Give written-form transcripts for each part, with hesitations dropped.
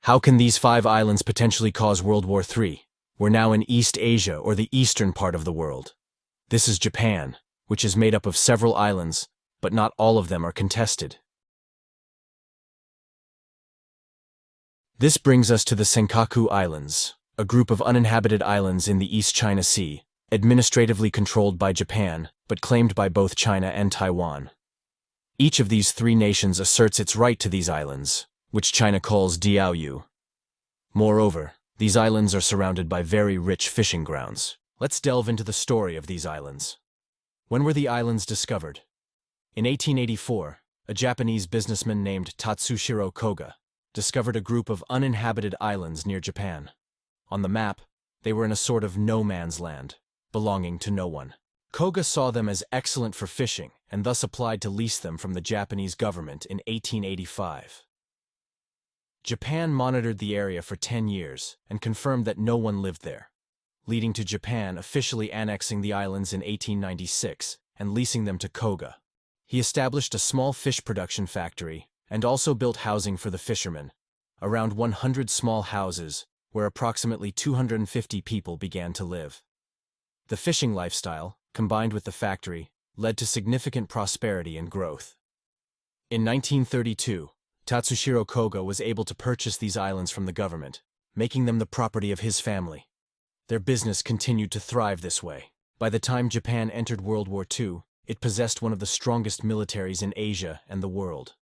How can these 5 islands potentially cause World War III? We're now in East Asia, or the eastern part of the world. This is Japan, which is made up of several islands, but not all of them are contested. This brings us to the Senkaku Islands, a group of uninhabited islands in the East China Sea, administratively controlled by Japan, but claimed by both China and Taiwan. Each of these 3 nations asserts its right to these islands, which China calls Diaoyu. Moreover, these islands are surrounded by very rich fishing grounds. Let's delve into the story of these islands. When were the islands discovered? In 1884, a Japanese businessman named Tatsushiro Koga discovered a group of uninhabited islands near Japan. On the map, they were in a sort of no man's land, belonging to no one. Koga saw them as excellent for fishing and thus applied to lease them from the Japanese government in 1885. Japan monitored the area for 10 years and confirmed that no one lived there, leading to Japan officially annexing the islands in 1896 and leasing them to Koga. He established a small fish production factory and also built housing for the fishermen, around 100 small houses where approximately 250 people began to live. The fishing lifestyle, combined with the factory, led to significant prosperity and growth. In 1932, Tatsushiro Koga was able to purchase these islands from the government, making them the property of his family. Their business continued to thrive this way. By the time Japan entered World War II, it possessed one of the strongest militaries in Asia and the world.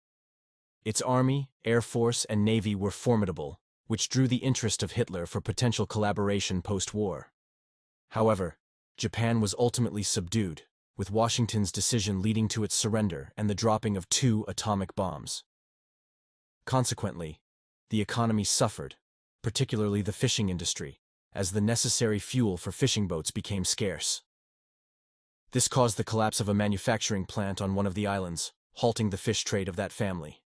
Its army, air force, and navy were formidable, which drew the interest of Hitler for potential collaboration post-war. However, Japan was ultimately subdued, with Washington's decision leading to its surrender and the dropping of 2 atomic bombs. Consequently, the economy suffered, particularly the fishing industry, as the necessary fuel for fishing boats became scarce. This caused the collapse of a manufacturing plant on one of the islands, halting the fish trade of that family.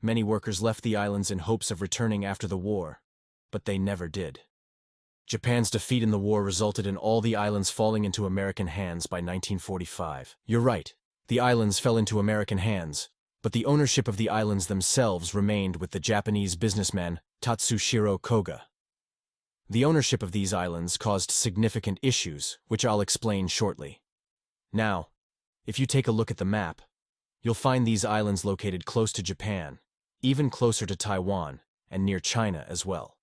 Many workers left the islands in hopes of returning after the war, but they never did. Japan's defeat in the war resulted in all the islands falling into American hands by 1945. You're right, the islands fell into American hands, but the ownership of the islands themselves remained with the Japanese businessman Tatsushiro Koga. The ownership of these islands caused significant issues, which I'll explain shortly. Now, if you take a look at the map, you'll find these islands located close to Japan, even closer to Taiwan, and near China as well.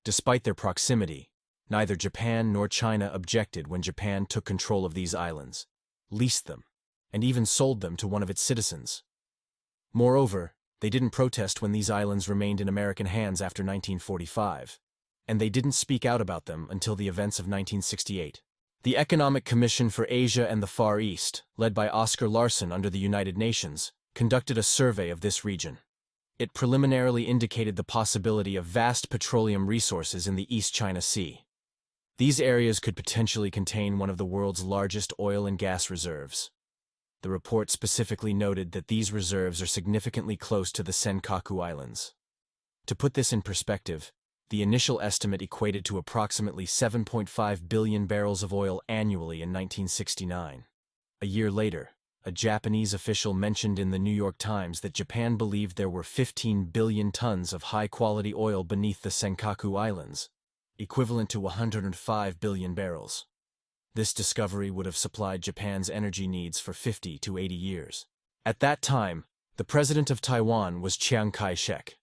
Despite their proximity, neither Japan nor China objected when Japan took control of these islands, leased them, and even sold them to one of its citizens. Moreover, they didn't protest when these islands remained in American hands after 1945, and they didn't speak out about them until the events of 1968. The Economic Commission for Asia and the Far East, led by Oscar Larson under the United Nations, conducted a survey of this region. It preliminarily indicated the possibility of vast petroleum resources in the East China Sea. These areas could potentially contain one of the world's largest oil and gas reserves. The report specifically noted that these reserves are significantly close to the Senkaku Islands. To put this in perspective, the initial estimate equated to approximately 7.5 billion barrels of oil annually in 1969. A year later, a Japanese official mentioned in the New York Times that Japan believed there were 15 billion tons of high-quality oil beneath the Senkaku Islands, equivalent to 105 billion barrels. This discovery would have supplied Japan's energy needs for 50 to 80 years. At that time, the president of Taiwan was Chiang Kai-shek.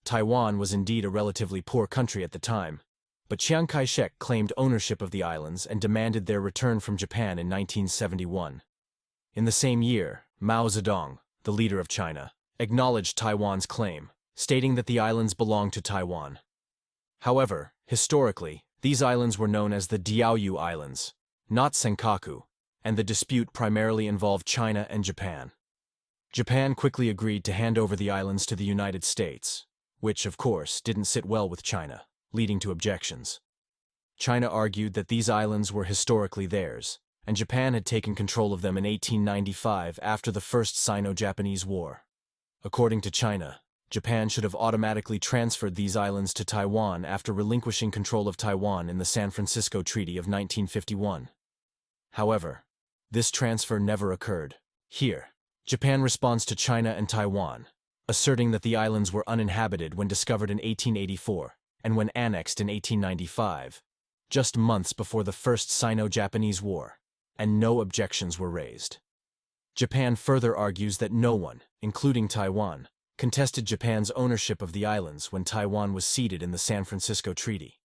Taiwan was indeed a relatively poor country at the time, but Chiang Kai-shek claimed ownership of the islands and demanded their return from Japan in 1971. In the same year, Mao Zedong, the leader of China, acknowledged Taiwan's claim, stating that the islands belonged to Taiwan. However, historically, these islands were known as the Diaoyu Islands, not Senkaku, and the dispute primarily involved China and Japan. Japan quickly agreed to hand over the islands to the United States, which, of course, didn't sit well with China, leading to objections. China argued that these islands were historically theirs, and Japan had taken control of them in 1895 after the First Sino-Japanese War. According to China, Japan should have automatically transferred these islands to Taiwan after relinquishing control of Taiwan in the San Francisco Treaty of 1951. However, this transfer never occurred. Here, Japan responds to China and Taiwan, asserting that the islands were uninhabited when discovered in 1884 and when annexed in 1895, just months before the First Sino-Japanese War, and no objections were raised. Japan further argues that no one, including Taiwan, contested Japan's ownership of the islands when Taiwan was ceded in the San Francisco Treaty.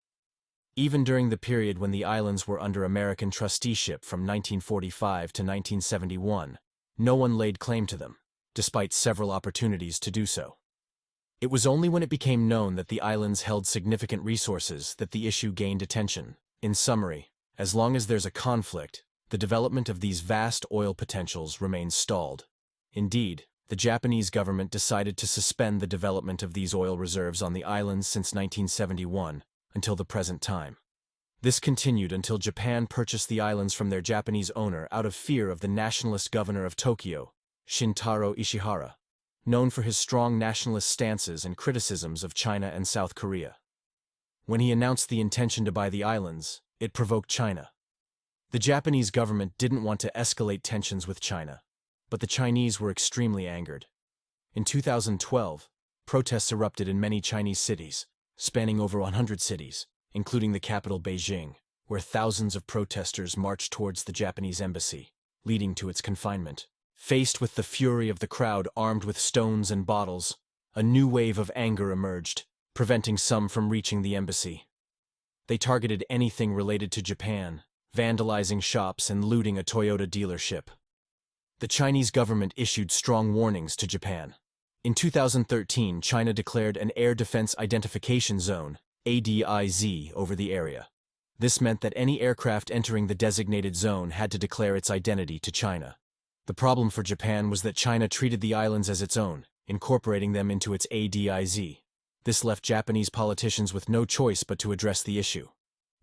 Even during the period when the islands were under American trusteeship from 1945 to 1971, no one laid claim to them, despite several opportunities to do so. It was only when it became known that the islands held significant resources that the issue gained attention. In summary, as long as there's a conflict, the development of these vast oil potentials remains stalled. Indeed, the Japanese government decided to suspend the development of these oil reserves on the islands since 1971, until the present time. This continued until Japan purchased the islands from their Japanese owner out of fear of the nationalist governor of Tokyo, Shintaro Ishihara, known for his strong nationalist stances and criticisms of China and South Korea. When he announced the intention to buy the islands, it provoked China. The Japanese government didn't want to escalate tensions with China, but the Chinese were extremely angered. In 2012, protests erupted in many Chinese cities, spanning over 100 cities, including the capital Beijing, where thousands of protesters marched towards the Japanese embassy, leading to its confinement. Faced with the fury of the crowd armed with stones and bottles, a new wave of anger emerged, preventing some from reaching the embassy. They targeted anything related to Japan, vandalizing shops and looting a Toyota dealership. The Chinese government issued strong warnings to Japan. In 2013, China declared an Air Defense Identification Zone, ADIZ, over the area. This meant that any aircraft entering the designated zone had to declare its identity to China. The problem for Japan was that China treated the islands as its own, incorporating them into its ADIZ. This left Japanese politicians with no choice but to address the issue.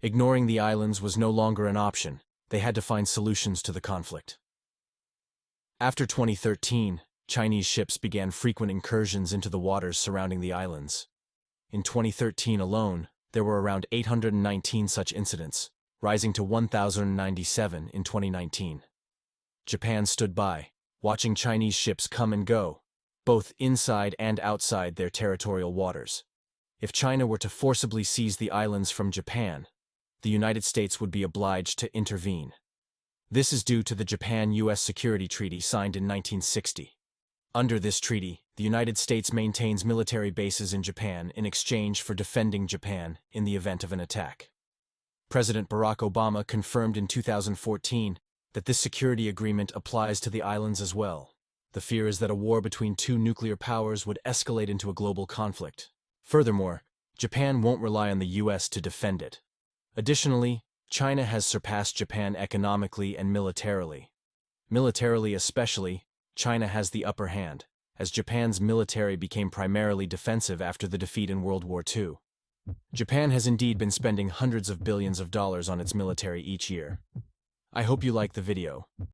Ignoring the islands was no longer an option. They had to find solutions to the conflict. After 2013, Chinese ships began frequent incursions into the waters surrounding the islands. In 2013 alone, there were around 819 such incidents, rising to 1,097 in 2019. Japan stood by, watching Chinese ships come and go, both inside and outside their territorial waters. If China were to forcibly seize the islands from Japan, the United States would be obliged to intervene. This is due to the Japan-US Security Treaty signed in 1960. Under this treaty, the United States maintains military bases in Japan in exchange for defending Japan in the event of an attack. President Barack Obama confirmed in 2014 that this security agreement applies to the islands as well. The fear is that a war between two nuclear powers would escalate into a global conflict. Furthermore, Japan won't rely on the US to defend it. Additionally, China has surpassed Japan economically and militarily. Militarily especially, China has the upper hand, as Japan's military became primarily defensive after the defeat in World War II. Japan has indeed been spending hundreds of billions of dollars on its military each year. I hope you like the video.